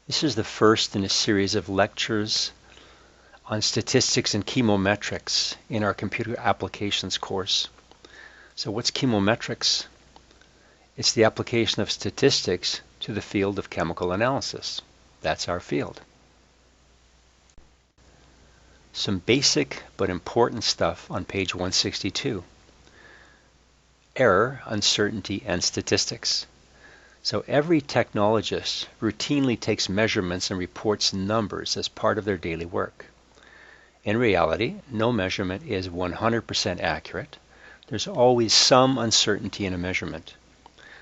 This is the first in a series of lectures on statistics and chemometrics in our computer applications course. So what's chemometrics? It's the application of statistics to the field of chemical analysis. That's our field. Some basic but important stuff on page 162. Error, uncertainty, and statistics. So every technologist routinely takes measurements and reports numbers as part of their daily work. In reality, no measurement is 100% accurate. There's always some uncertainty in a measurement.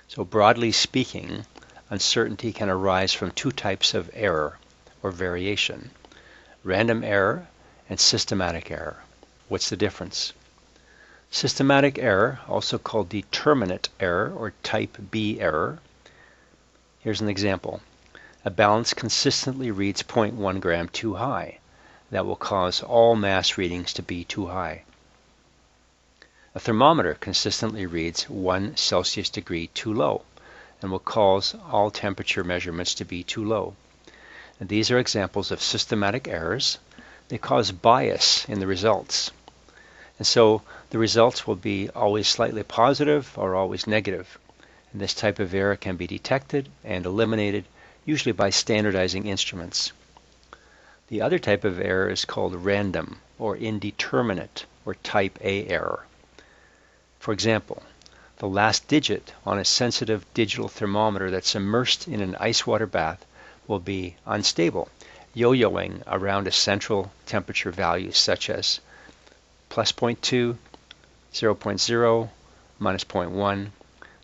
So broadly speaking, uncertainty can arise from two types of error or variation: random error and systematic error. What's the difference? Systematic error, also called determinate error or type B error. Here's an example. A balance consistently reads 0.1 gram too high. That will cause all mass readings to be too high. A thermometer consistently reads 1 Celsius degree too low and will cause all temperature measurements to be too low. And these are examples of systematic errors. They cause bias in the results. And so the results will be always slightly positive or always negative. And this type of error can be detected and eliminated, usually by standardizing instruments. The other type of error is called random or indeterminate or type A error. For example, the last digit on a sensitive digital thermometer that's immersed in an ice water bath will be unstable, yo-yoing around a central temperature value such as plus 0.2, 0.0, minus 0.1.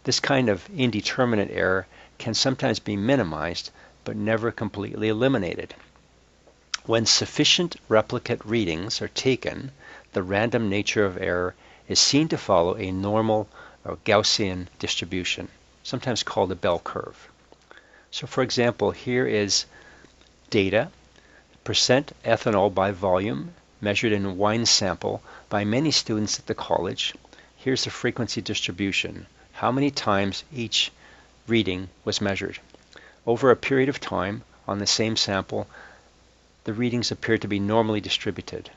This kind of indeterminate error can sometimes be minimized but never completely eliminated. When sufficient replicate readings are taken, the random nature of error is seen to follow a normal or Gaussian distribution, sometimes called a bell curve. So for example, here is data, percent ethanol by volume, measured in a wine sample by many students at the college. Here's the frequency distribution, how many times each reading was measured. Over a period of time on the same sample, the readings appear to be normally distributed.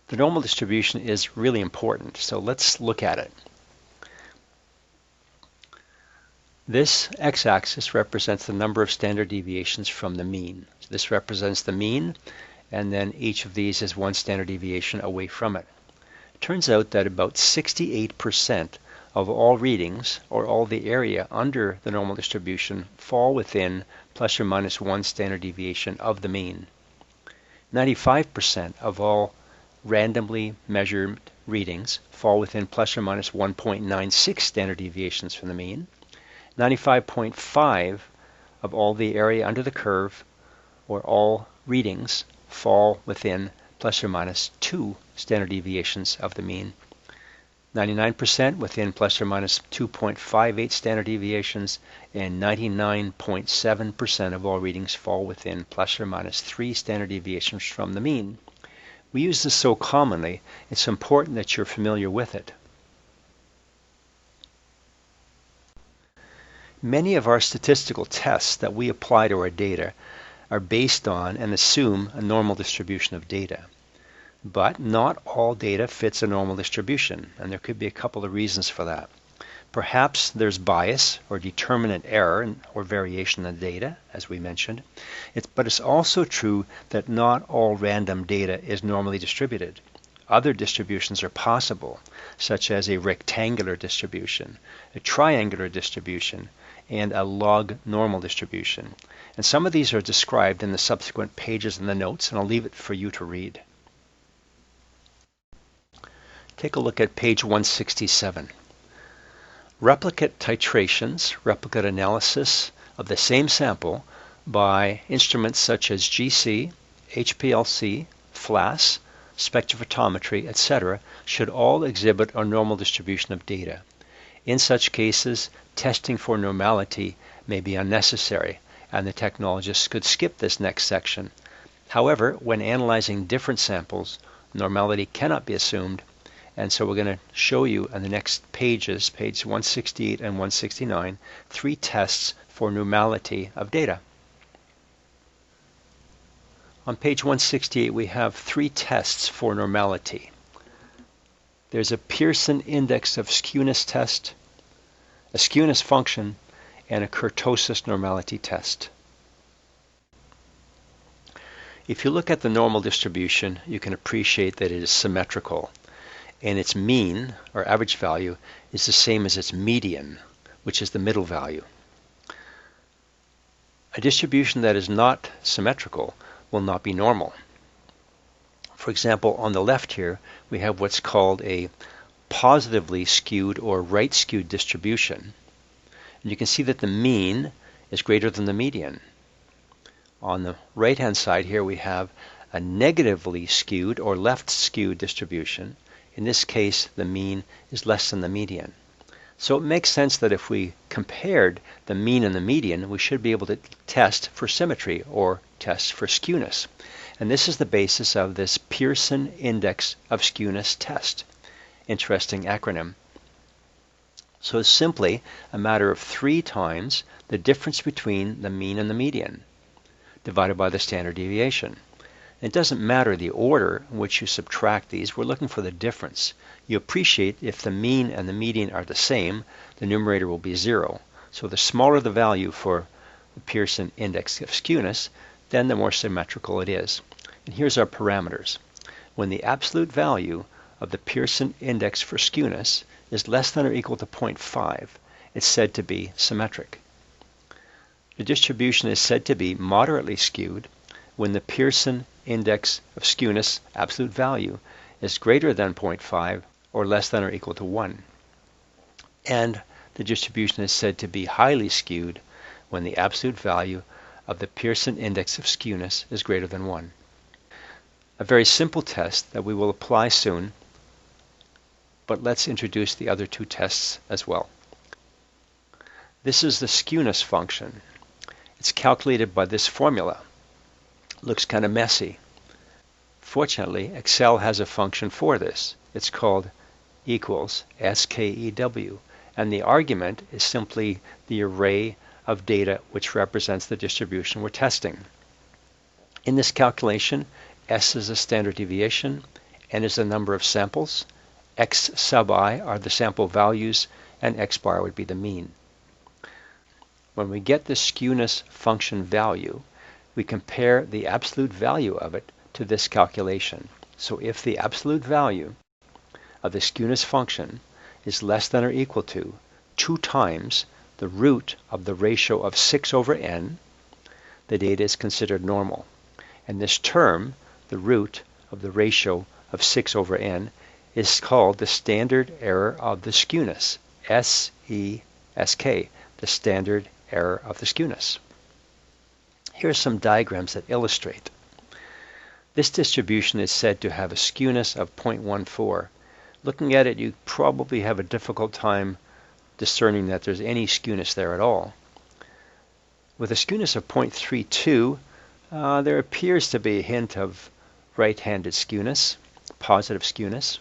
The normal distribution is really important, so let's look at it. This x-axis represents the number of standard deviations from the mean. So this represents the mean, and then each of these is one standard deviation away from it. It turns out that about 68% of all readings, or all the area under the normal distribution, fall within plus or minus 1 standard deviation of the mean. 95% of all randomly measured readings fall within plus or minus 1.96 standard deviations from the mean. 95.5% of all the area under the curve, or all readings, fall within plus or minus 2 standard deviations of the mean. 99% within plus or minus 2.58 standard deviations, and 99.7% of all readings fall within plus or minus 3 standard deviations from the mean. We use this so commonly, it's important that you're familiar with it. Many of our statistical tests that we apply to our data are based on and assume a normal distribution of data. But not all data fits a normal distribution, and there could be a couple of reasons for that. Perhaps there's bias or determinate error or variation in the data, as we mentioned. But it's also true that not all random data is normally distributed. Other distributions are possible, such as a rectangular distribution, a triangular distribution, and a log normal distribution. And some of these are described in the subsequent pages in the notes, and I'll leave it for you to read. Take a look at page 167. Replicate titrations, replicate analysis of the same sample by instruments such as GC, HPLC, FLAS, spectrophotometry, etc. should all exhibit a normal distribution of data. In such cases, testing for normality may be unnecessary, and the technologists could skip this next section. However, when analyzing different samples, normality cannot be assumed, and so we're going to show you on the next pages, page 168 and 169, 3 tests for normality of data. On page 168 we have 3 tests for normality. There's a Pearson index of skewness test, a skewness function, and a kurtosis normality test. If you look at the normal distribution, you can appreciate that it is symmetrical, and its mean, or average value, is the same as its median, which is the middle value. A distribution that is not symmetrical will not be normal. For example, on the left here, we have what's called a positively skewed or right skewed distribution. And you can see that the mean is greater than the median. On the right-hand side here, we have a negatively skewed or left skewed distribution. In this case, the mean is less than the median. So it makes sense that if we compared the mean and the median, we should be able to test for symmetry or test for skewness. And this is the basis of this Pearson index of skewness test. Interesting acronym. So it's simply a matter of 3 times the difference between the mean and the median, divided by the standard deviation. It doesn't matter the order in which you subtract these, we're looking for the difference. You appreciate if the mean and the median are the same, the numerator will be 0. So the smaller the value for the Pearson index of skewness, then the more symmetrical it is. And here's our parameters. When the absolute value of the Pearson index for skewness is less than or equal to 0.5, it's said to be symmetric. The distribution is said to be moderately skewed when the Pearson index of skewness absolute value is greater than 0.5 or less than or equal to 1. And the distribution is said to be highly skewed when the absolute value of the Pearson index of skewness is greater than 1. A very simple test that we will apply soon, but let's introduce the other 2 tests as well. This is the skewness function. It's calculated by this formula. Looks kind of messy. Fortunately, Excel has a function for this. It's called equals SKEW, and the argument is simply the array of data which represents the distribution we're testing. In this calculation, S is the standard deviation, N is the number of samples, X sub I are the sample values, and X bar would be the mean. When we get the skewness function value, we compare the absolute value of it to this calculation. So if the absolute value of the skewness function is less than or equal to 2 times the root of the ratio of 6 over n, the data is considered normal. And this term, the root of the ratio of 6 over n, is called the standard error of the skewness, S-E-S-K, the standard error of the skewness. Here are some diagrams that illustrate. This distribution is said to have a skewness of 0.14. Looking at it, you probably have a difficult time discerning that there's any skewness there at all. With a skewness of 0.32, there appears to be a hint of right-handed skewness, positive skewness.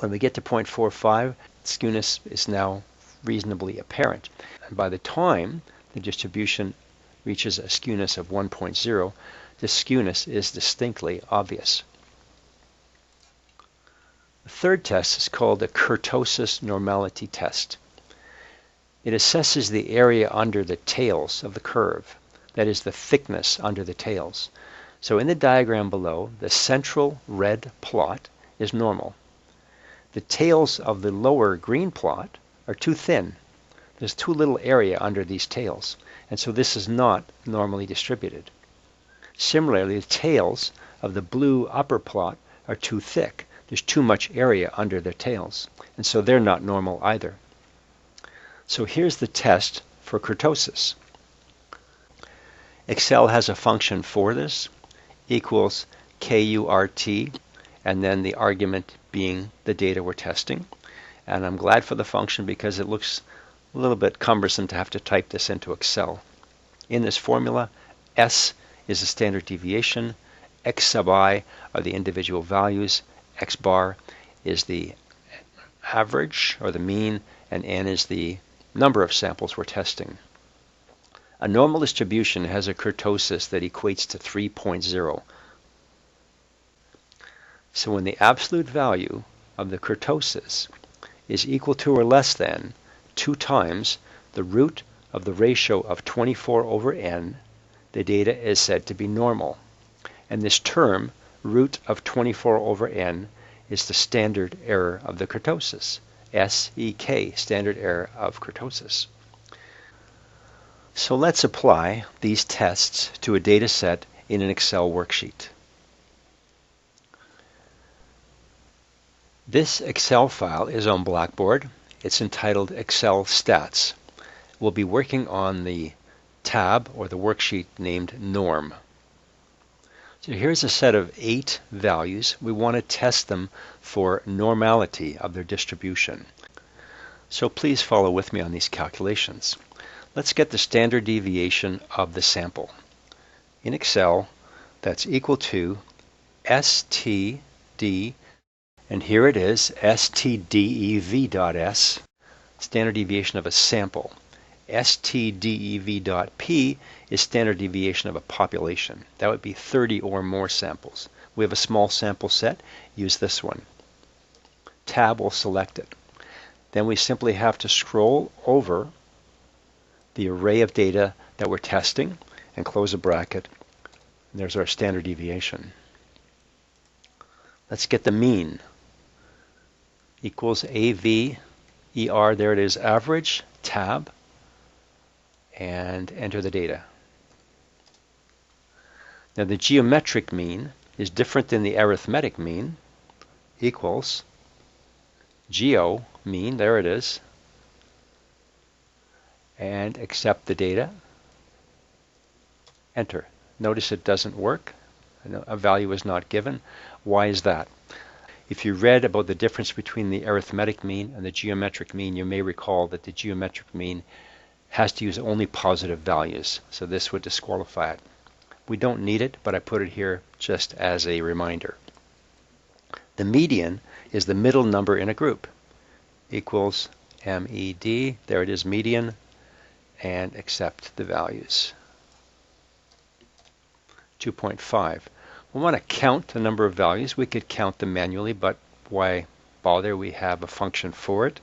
When we get to 0.45, skewness is now reasonably apparent. And by the time the distribution reaches a skewness of 1.0, the skewness is distinctly obvious. The third test is called the Kurtosis normality test. It assesses the area under the tails of the curve, that is the thickness under the tails. So in the diagram below, the central red plot is normal. The tails of the lower green plot are too thin. There's too little area under these tails, and so this is not normally distributed. Similarly, the tails of the blue upper plot are too thick. There's too much area under their tails, and so they're not normal either. So here's the test for kurtosis. Excel has a function for this, equals KURT, and then the argument being the data we're testing. And I'm glad for the function because it looks a little bit cumbersome to have to type this into Excel. In this formula, S is the standard deviation, X sub I are the individual values, X bar is the average or the mean, and N is the number of samples we're testing. A normal distribution has a kurtosis that equates to 3.0. So when the absolute value of the kurtosis is equal to or less than 2 times the root of the ratio of 24 over n, the data is said to be normal. And this term, root of 24 over n, is the standard error of the kurtosis. SEK, standard error of kurtosis. So let's apply these tests to a data set in an Excel worksheet. This Excel file is on Blackboard. It's entitled Excel Stats. We'll be working on the tab or the worksheet named Norm. So here's a set of 8 values. We want to test them for normality of their distribution. So please follow with me on these calculations. Let's get the standard deviation of the sample. In Excel, that's equal to STD, and here it is, STDEV.S, standard deviation of a sample. STDEV.P is standard deviation of a population. That would be 30 or more samples. We have a small sample set, use this one. Tab will select it. Then we simply have to scroll over the array of data that we're testing and close a bracket. And there's our standard deviation. Let's get the mean. Equals AVER, there it is, average, tab, and enter the data. Now the geometric mean is different than the arithmetic mean, equals geo mean, there it is, and accept the data, enter. Notice it doesn't work, a value is not given. Why is that? If you read about the difference between the arithmetic mean and the geometric mean, you may recall that the geometric mean has to use only positive values, so this would disqualify it. We don't need it, but I put it here just as a reminder. The median is the middle number in a group, equals MED, there it is, median, and accept the values. 2.5. We want to count the number of values. We could count them manually, but why bother? We have a function for it.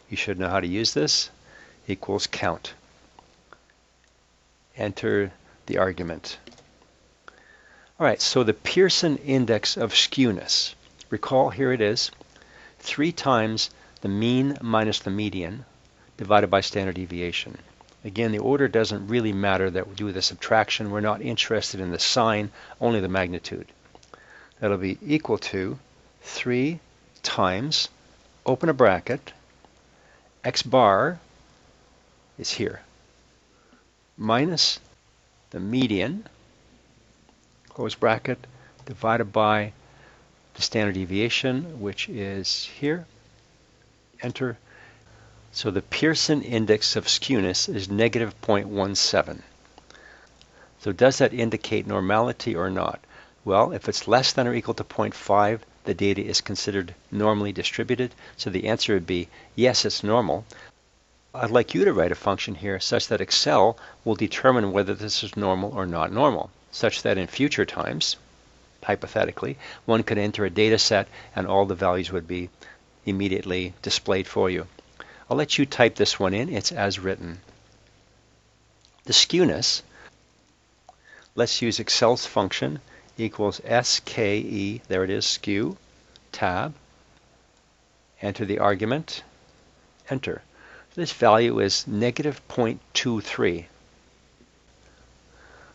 You should know how to use this. Equals count. Enter the argument. All right, so the Pearson index of skewness. Recall, here it is, 3 times the mean minus the median divided by standard deviation. Again, the order doesn't really matter that we do the subtraction. We're not interested in the sign, only the magnitude. That'll be equal to 3 times, open a bracket, x bar is here, minus the median, close bracket, divided by the standard deviation, which is here, enter. So the Pearson index of skewness is negative 0.17. So does that indicate normality or not? Well, if it's less than or equal to 0.5, the data is considered normally distributed. So the answer would be, yes, it's normal. I'd like you to write a function here such that Excel will determine whether this is normal or not normal, such that in future times, hypothetically, one could enter a data set and all the values would be immediately displayed for you. I'll let you type this one in. It's as written. The skewness, let's use Excel's function, equals SKE, there it is, skew, tab, enter the argument, enter. This value is negative 0.23.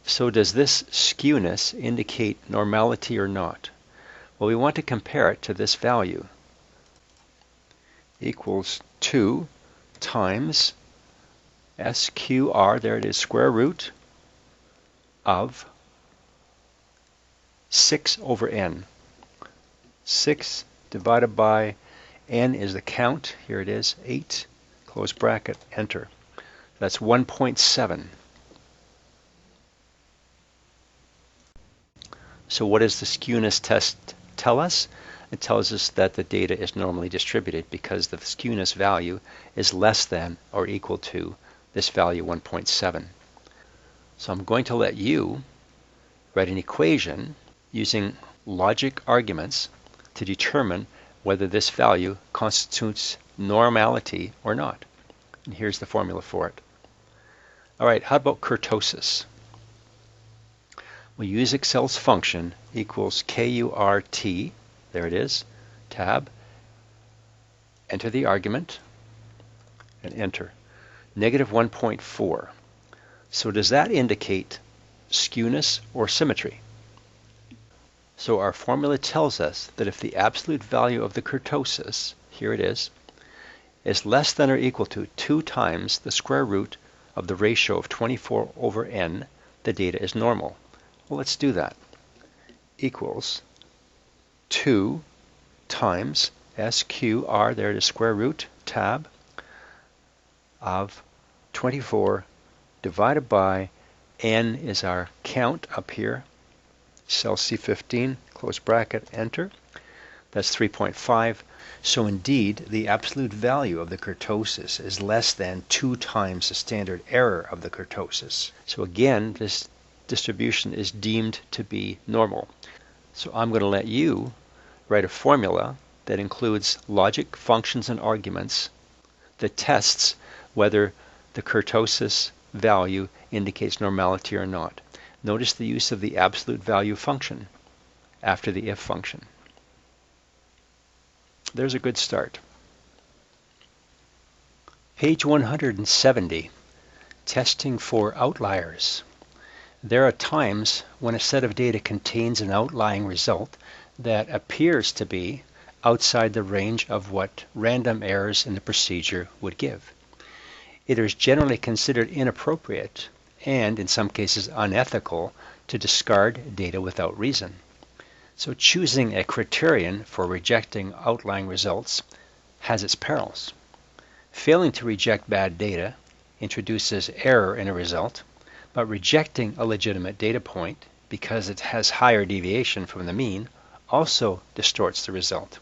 So does this skewness indicate normality or not? Well, we want to compare it to this value. Equals 2 times SQR, there it is, square root of 6 over n. 6 divided by n is the count, here it is, 8, close bracket, enter. That's 1.7. So what does the skewness test tell us? It tells us that the data is normally distributed because the skewness value is less than or equal to this value 1.7. So I'm going to let you write an equation using logic arguments to determine whether this value constitutes normality or not. And here's the formula for it. All right, how about kurtosis? We use Excel's function equals KURT, there it is, tab, enter the argument, and enter. Negative 1.4. So does that indicate skewness or symmetry? So our formula tells us that if the absolute value of the kurtosis, here it is less than or equal to 2 times the square root of the ratio of 24 over n, the data is normal. Well, let's do that. Equals 2 times SQR, there it is, square root, tab, of 24 divided by n is our count up here, cell C15, close bracket, enter. That's 3.5. So indeed, the absolute value of the kurtosis is less than 2 times the standard error of the kurtosis. So again, this distribution is deemed to be normal. So I'm going to let you write a formula that includes logic, functions, and arguments that tests whether the kurtosis value indicates normality or not. Notice the use of the absolute value function after the if function. There's a good start. Page 170, testing for outliers. There are times when a set of data contains an outlying result that appears to be outside the range of what random errors in the procedure would give. It is generally considered inappropriate and, in some cases, unethical to discard data without reason. So choosing a criterion for rejecting outlying results has its perils. Failing to reject bad data introduces error in a result, but rejecting a legitimate data point because it has higher deviation from the mean also distorts the result.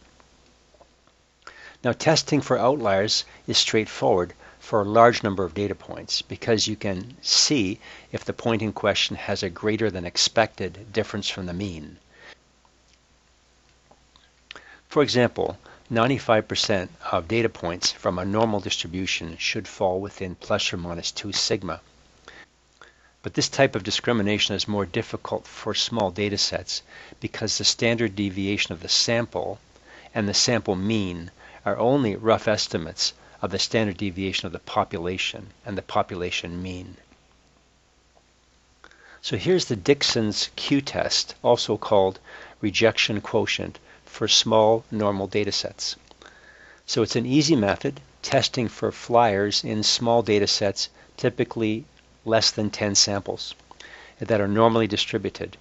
Now, testing for outliers is straightforward for a large number of data points because you can see if the point in question has a greater than expected difference from the mean. For example, 95% of data points from a normal distribution should fall within plus or minus 2 sigma. But this type of discrimination is more difficult for small data sets because the standard deviation of the sample and the sample mean are only rough estimates of the standard deviation of the population and the population mean. So here's the Dixon's Q-test, also called rejection quotient, for small normal data sets. So it's an easy method, testing for flyers in small data sets, typically less than 10 samples, that are normally distributed.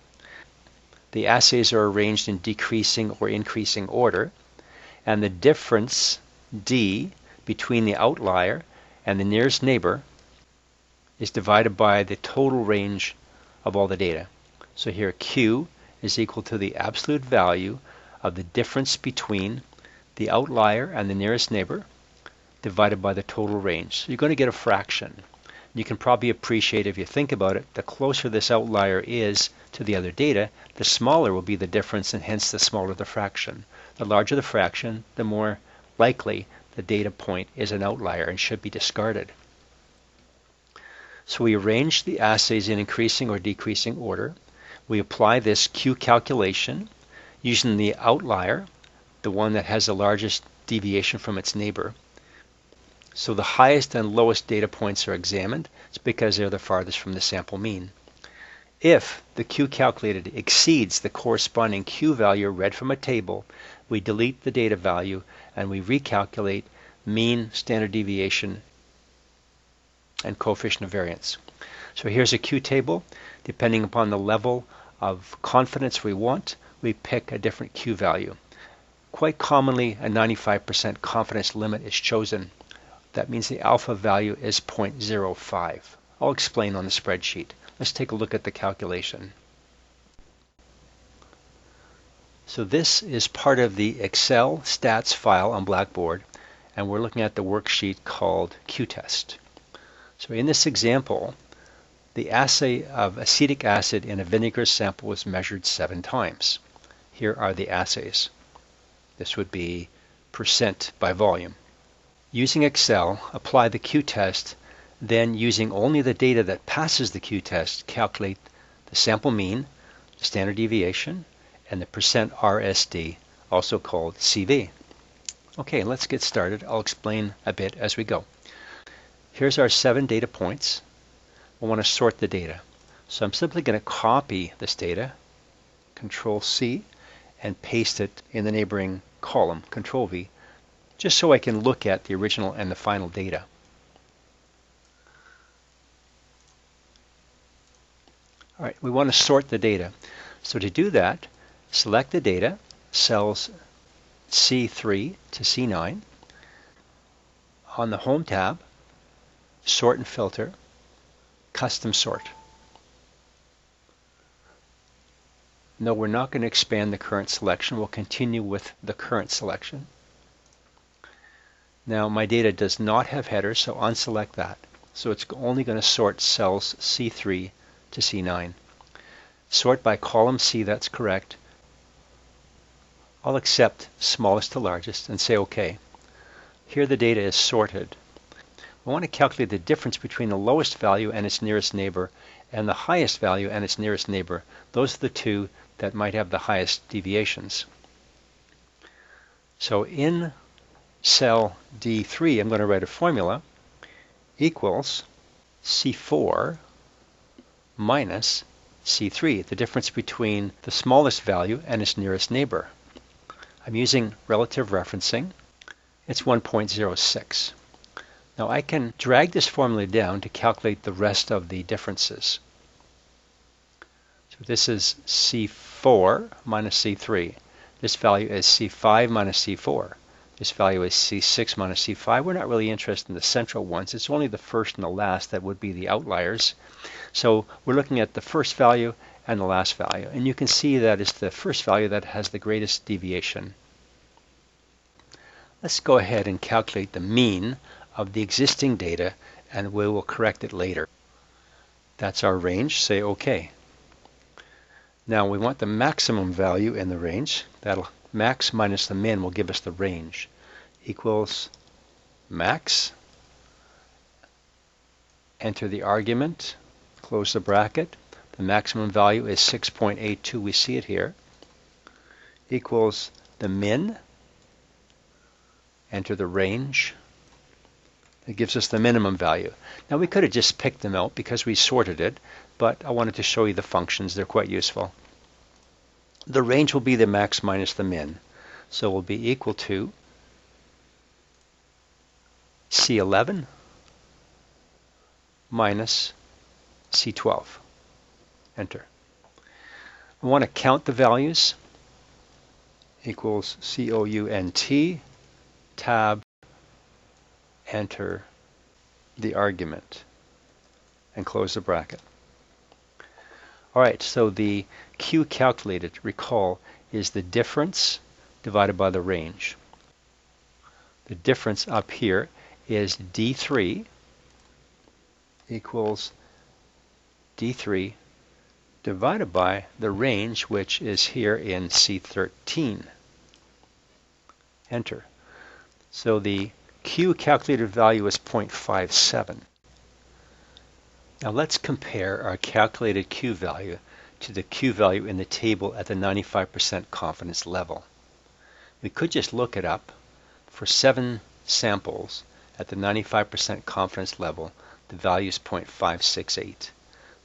The assays are arranged in decreasing or increasing order, and the difference, D, between the outlier and the nearest neighbor is divided by the total range of all the data. So here Q is equal to the absolute value of the difference between the outlier and the nearest neighbor divided by the total range. So you're going to get a fraction. You can probably appreciate, if you think about it, the closer this outlier is to the other data, the smaller will be the difference, and hence the smaller the fraction. The larger the fraction, the more likely the data point is an outlier and should be discarded. So we arrange the assays in increasing or decreasing order. We apply this Q calculation using the outlier, the one that has the largest deviation from its neighbor. So the highest and lowest data points are examined. It's because they're the farthest from the sample mean. If the Q calculated exceeds the corresponding Q value read from a table, we delete the data value and we recalculate mean, standard deviation, and coefficient of variance. So here's a Q table. Depending upon the level of confidence we want, we pick a different Q value. Quite commonly, a 95% confidence limit is chosen. That means the alpha value is 0.05. I'll explain on the spreadsheet. Let's take a look at the calculation. So this is part of the Excel stats file on Blackboard, and we're looking at the worksheet called Q-test. So in this example, the assay of acetic acid in a vinegar sample was measured 7 times. Here are the assays. This would be percent by volume. Using Excel, apply the Q-test, then using only the data that passes the Q-test, calculate the sample mean, the standard deviation, and the percent RSD, also called CV. Okay, let's get started. I'll explain a bit as we go. Here's our 7 data points. We want to sort the data. So I'm simply going to copy this data, Control C, and paste it in the neighboring column, Control V, just so I can look at the original and the final data. All right, we want to sort the data. So to do that, select the data, cells C3 to C9. On the Home tab, Sort and Filter, Custom Sort. No, we're not going to expand the current selection. We'll continue with the current selection. Now my data does not have headers, so unselect that. So it's only going to sort cells C3 to C9. Sort by column C, that's correct. I'll accept smallest to largest and say OK. Here the data is sorted. We want to calculate the difference between the lowest value and its nearest neighbor and the highest value and its nearest neighbor. Those are the two that might have the highest deviations. So in cell D3, I'm going to write a formula equals C4 minus C3, the difference between the smallest value and its nearest neighbor. I'm using relative referencing. It's 1.06. Now I can drag this formula down to calculate the rest of the differences. So this is C4 minus C3. This value is C5 minus C4. This value is C6 minus C5. We're not really interested in the central ones. It's only the first and the last that would be the outliers. So we're looking at the first value and the last value. And you can see that it's the first value that has the greatest deviation. Let's go ahead and calculate the mean of the existing data, and we will correct it later. That's our range. Say OK. Now we want the maximum value in the range. That'll max minus the min will give us the range. Equals max. Enter the argument. Close the bracket. The maximum value is 6.82. We see it here. Equals the min. Enter the range. It gives us the minimum value. Now we could have just picked them out because we sorted it, but I wanted to show you the functions. They're quite useful. The range will be the max minus the min. So it will be equal to C11 minus C12. Enter. We want to count the values. Equals COUNT, tab, enter the argument, and close the bracket. All right, so the Q calculated, recall, is the difference divided by the range. The difference up here is D3 equals D3 divided by the range, which is here in C13. Enter. So the Q calculated value is 0.57. Now let's compare our calculated Q value to the Q value in the table at the 95% confidence level. We could just look it up. For 7 samples at the 95% confidence level, the value is 0.568.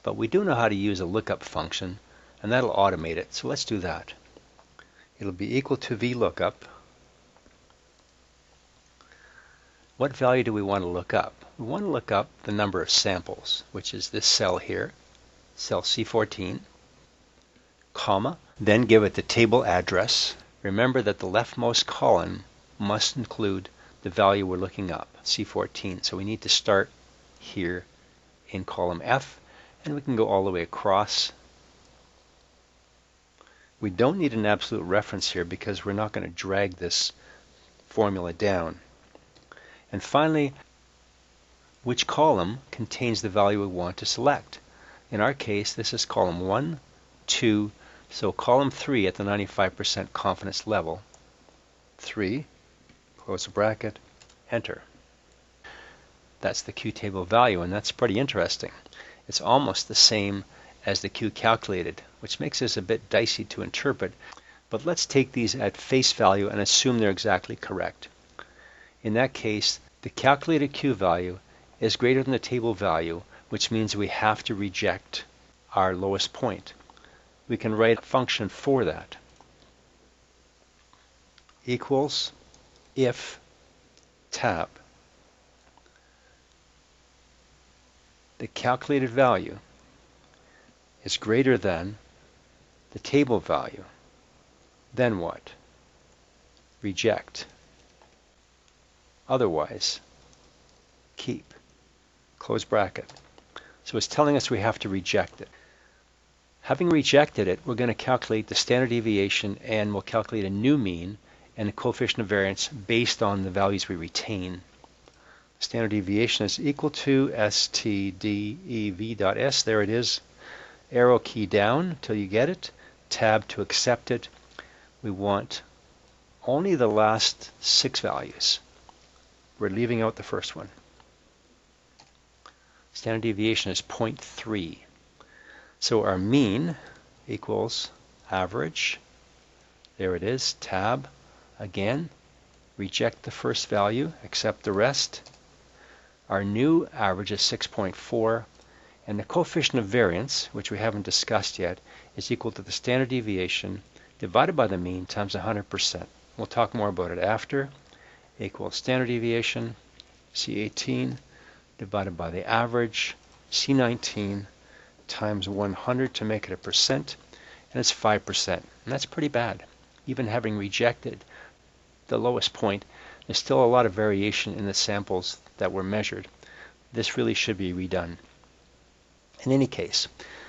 But we do know how to use a lookup function, and that'll automate it. So let's do that. It'll be equal to VLOOKUP. What value do we want to look up? We want to look up the number of samples, which is this cell here, cell C14, comma, then give it the table address. Remember that the leftmost column must include the value we're looking up, C14. So we need to start here in column F, and we can go all the way across. We don't need an absolute reference here because we're not going to drag this formula down. And finally, which column contains the value we want to select? In our case, this is column 1, 2, so column 3 at the 95% confidence level. 3, close the bracket, enter. That's the Q table value, and that's pretty interesting. It's almost the same as the Q calculated, which makes this a bit dicey to interpret, but let's take these at face value and assume they're exactly correct. In that case, the calculated Q value is greater than the table value, which means we have to reject our lowest point. We can write a function for that. Equals if tab. The calculated value is greater than the table value. Then what? Reject. Otherwise, keep. Close bracket. So it's telling us we have to reject it. Having rejected it, we're going to calculate the standard deviation, and we'll calculate a new mean and a coefficient of variance based on the values we retain. Standard deviation is equal to stdev.s. There it is. Arrow key down until you get it. Tab to accept it. We want only the last 6 values. We're leaving out the first one. Standard deviation is 0.3. So our mean equals average. There it is. Tab again. Reject the first value, accept the rest. Our new average is 6.4, and the coefficient of variance, which we haven't discussed yet, is equal to the standard deviation divided by the mean times 100%. We'll talk more about it after. Equals standard deviation, C18, divided by the average, C19, times 100 to make it a percent, and it's 5%. And that's pretty bad. Even having rejected the lowest point, there's still a lot of variation in the samples that were measured. This really should be redone. In any case,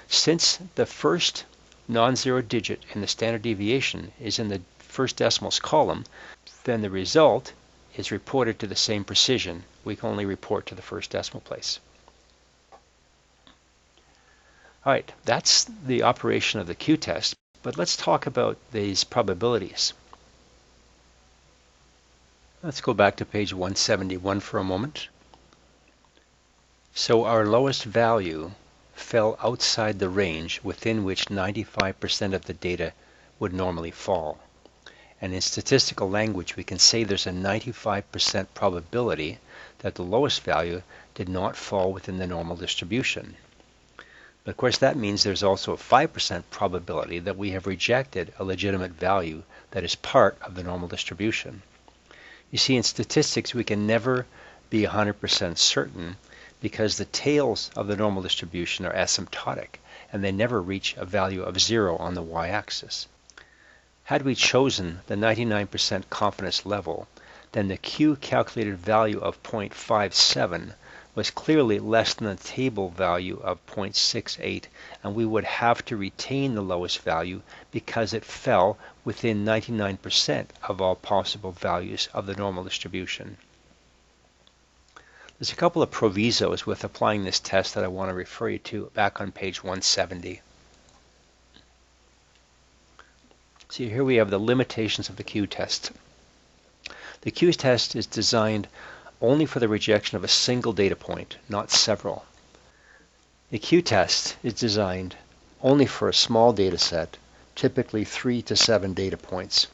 since the first non-zero digit in the standard deviation is in the first decimals column, then the result is reported to the same precision. We can only report to the first decimal place. All right, that's the operation of the Q-test, but let's talk about these probabilities. Let's go back to page 171 for a moment. So our lowest value fell outside the range within which 95% of the data would normally fall. And in statistical language, we can say there's a 95% probability that the lowest value did not fall within the normal distribution. But of course, that means there's also a 5% probability that we have rejected a legitimate value that is part of the normal distribution. You see, in statistics, we can never be 100% certain because the tails of the normal distribution are asymptotic, and they never reach a value of 0 on the y-axis. Had we chosen the 99% confidence level, then the Q calculated value of 0.57 was clearly less than the table value of 0.68, and we would have to retain the lowest value because it fell within 99% of all possible values of the normal distribution. There's a couple of provisos with applying this test that I want to refer you to back on page 170. So here we have the limitations of the Q-test. The Q-test is designed only for the rejection of a single data point, not several. The Q-test is designed only for a small data set, typically 3 to 7 data points,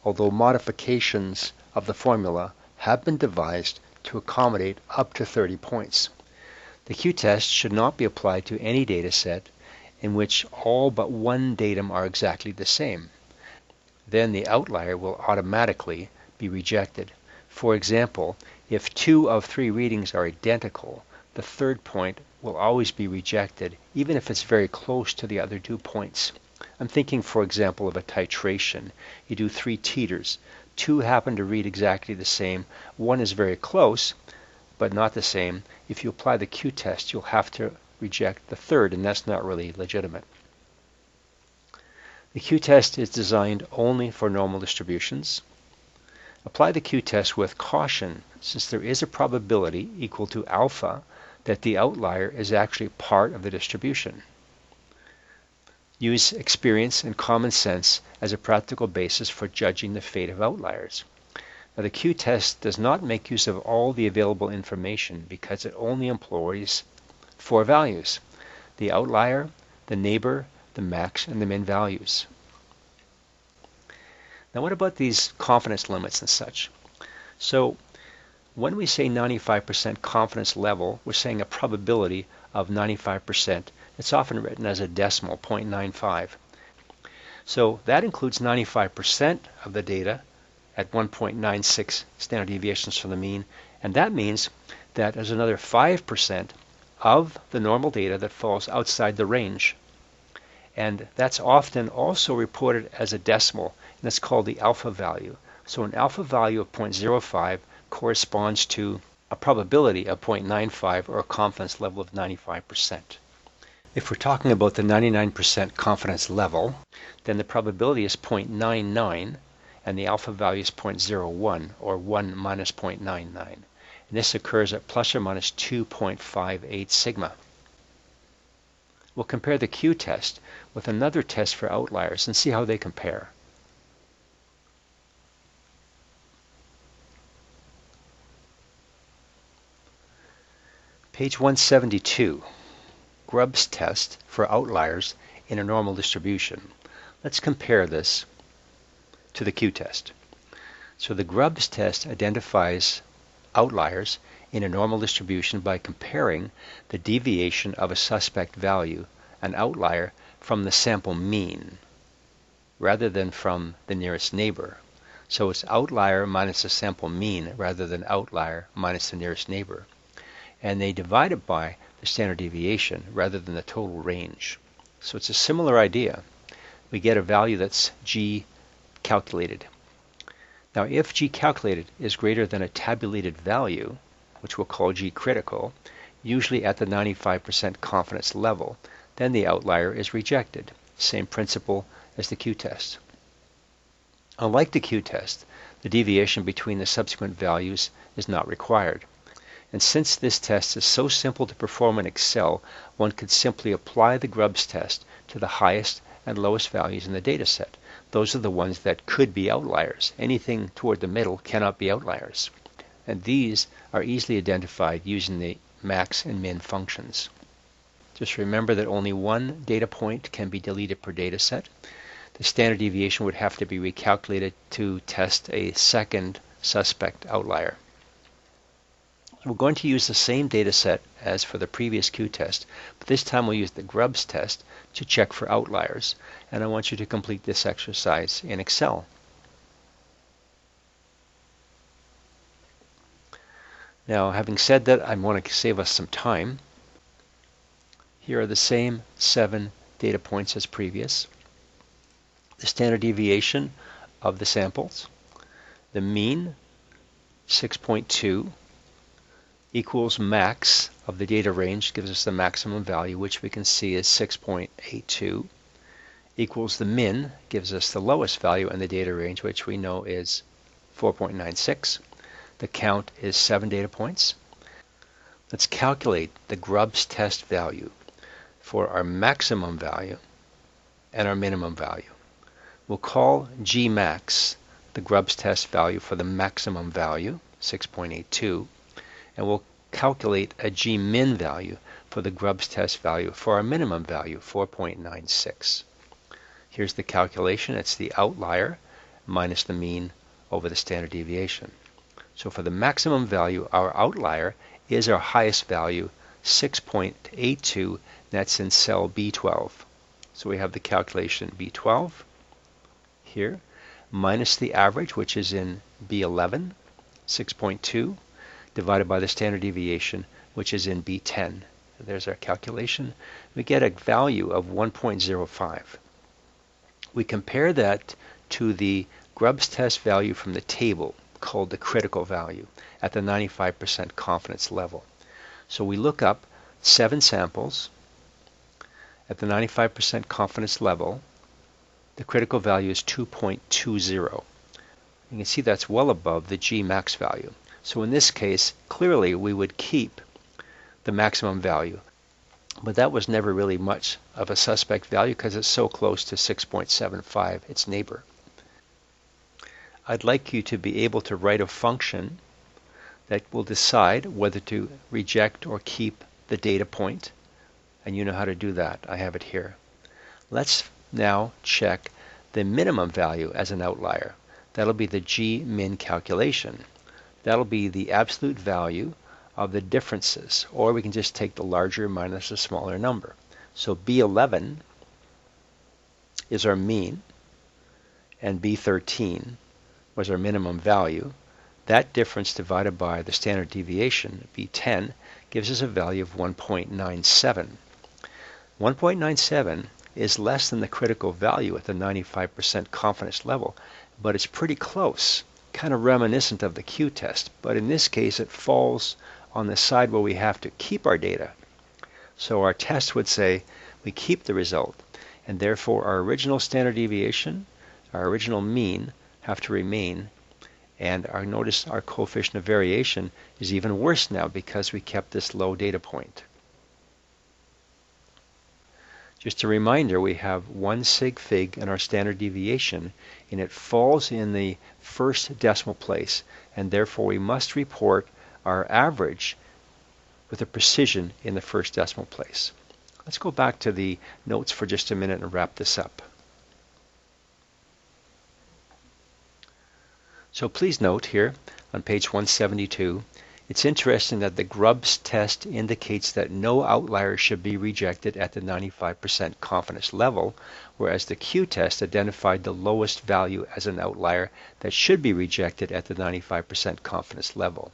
although modifications of the formula have been devised to accommodate up to 30 points. The Q-test should not be applied to any data set in which all but one datum are exactly the same. Then the outlier will automatically be rejected. For example, if 2 of 3 readings are identical, the third point will always be rejected, even if it's very close to the other 2 points. I'm thinking, for example, of a titration. You do 3 titers. 2 happen to read exactly the same. 1 is very close, but not the same. If you apply the Q-test, you'll have to reject the third, and that's not really legitimate. The Q-test is designed only for normal distributions. Apply the Q-test with caution, since there is a probability equal to alpha that the outlier is actually part of the distribution. Use experience and common sense as a practical basis for judging the fate of outliers. Now, the Q-test does not make use of all the available information because it only employs 4 values: the outlier, the neighbor, the max, and the min values. Now, what about these confidence limits and such? So, when we say 95% confidence level, we're saying a probability of 95%. It's often written as a decimal, 0.95. So that includes 95% of the data at 1.96 standard deviations from the mean, and that means that there's another 5% of the normal data that falls outside the range. And that's often also reported as a decimal, and it's called the alpha value. So an alpha value of 0.05 corresponds to a probability of 0.95 or a confidence level of 95%. If we're talking about the 99% confidence level, then the probability is 0.99 and the alpha value is 0.01 or 1 minus 0.99. And this occurs at plus or minus 2.58 sigma. We'll compare the Q-test with another test for outliers and see how they compare. Page 172, Grubs test for outliers in a normal distribution. Let's compare this to the Q-test. So the Grubs test identifies outliers in a normal distribution by comparing the deviation of a suspect value, an outlier, from the sample mean rather than from the nearest neighbor. So it's outlier minus the sample mean rather than outlier minus the nearest neighbor. And they divide it by the standard deviation rather than the total range. So it's a similar idea. We get a value that's G calculated. Now, if G calculated is greater than a tabulated value, which we'll call G critical, usually at the 95% confidence level, then the outlier is rejected. Same principle as the Q-test. Unlike the Q-test, the deviation between the subsequent values is not required. And since this test is so simple to perform in Excel, one could simply apply the Grubs test to the highest and lowest values in the data set. Those are the ones that could be outliers. Anything toward the middle cannot be outliers. And these are easily identified using the max and min functions. Just remember that only one data point can be deleted per data set. The standard deviation would have to be recalculated to test a second suspect outlier. We're going to use the same data set as for the previous Q-test, but this time we'll use the Grubs test to check for outliers, and I want you to complete this exercise in Excel. Now, having said that, I want to save us some time. Here are the same 7 data points as previous. The standard deviation of the samples, the mean, 6.2, equals max of the data range, gives us the maximum value, which we can see is 6.82, equals the min, gives us the lowest value in the data range, which we know is 4.96. The count is 7 data points. Let's calculate the Grubs test value for our maximum value and our minimum value. We'll call G max the Grubs test value for the maximum value, 6.82, and we'll calculate a G min value for the Grubs test value for our minimum value, 4.96. Here's the calculation. It's the outlier minus the mean over the standard deviation. So for the maximum value, our outlier is our highest value, 6.82. That's in cell B12. So we have the calculation B12 here, minus the average, which is in B11, 6.2, divided by the standard deviation, which is in B10. There's our calculation. We get a value of 1.05. We compare that to the Grubs test value from the table, called the critical value, at the 95% confidence level. So we look up 7 samples at the 95% confidence level. The critical value is 2.20. You can see that's well above the G max value. So in this case, clearly we would keep the maximum value. but that was never really much of a suspect value because it's so close to 6.75, its neighbor. I'd like you to be able to write a function that will decide whether to reject or keep the data point, and you know how to do that. I have it here. Let's now check the minimum value as an outlier. That'll be the G-min calculation. That'll be the absolute value of the differences, or we can just take the larger minus the smaller number. So B11 is our mean, and B13 was our minimum value. That difference divided by the standard deviation, B10, gives us a value of 1.97. 1.97 is less than the critical value at the 95% confidence level, but it's pretty close, kind of reminiscent of the Q-test, but in this case it falls on the side where we have to keep our data. So our test would say we keep the result, and therefore our original standard deviation, our original mean, have to remain, and notice our coefficient of variation is even worse now because we kept this low data point. Just a reminder, we have 1 sig fig in our standard deviation, and it falls in the first decimal place, and therefore we must report our average with a precision in the first decimal place. Let's go back to the notes for just a minute and wrap this up. So please note here on page 172, it's interesting that the Grubbs test indicates that no outlier should be rejected at the 95% confidence level, whereas the Q-test identified the lowest value as an outlier that should be rejected at the 95% confidence level.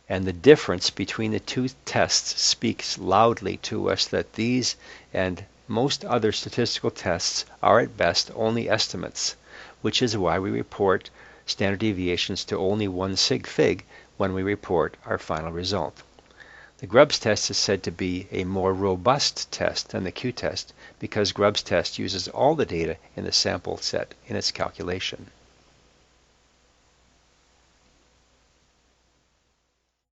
And the difference between the two tests speaks loudly to us that these and most other statistical tests are at best only estimates, which is why we report standard deviations to only 1 sig fig when we report our final result. The Grubbs test is said to be a more robust test than the Q-test because Grubbs test uses all the data in the sample set in its calculation.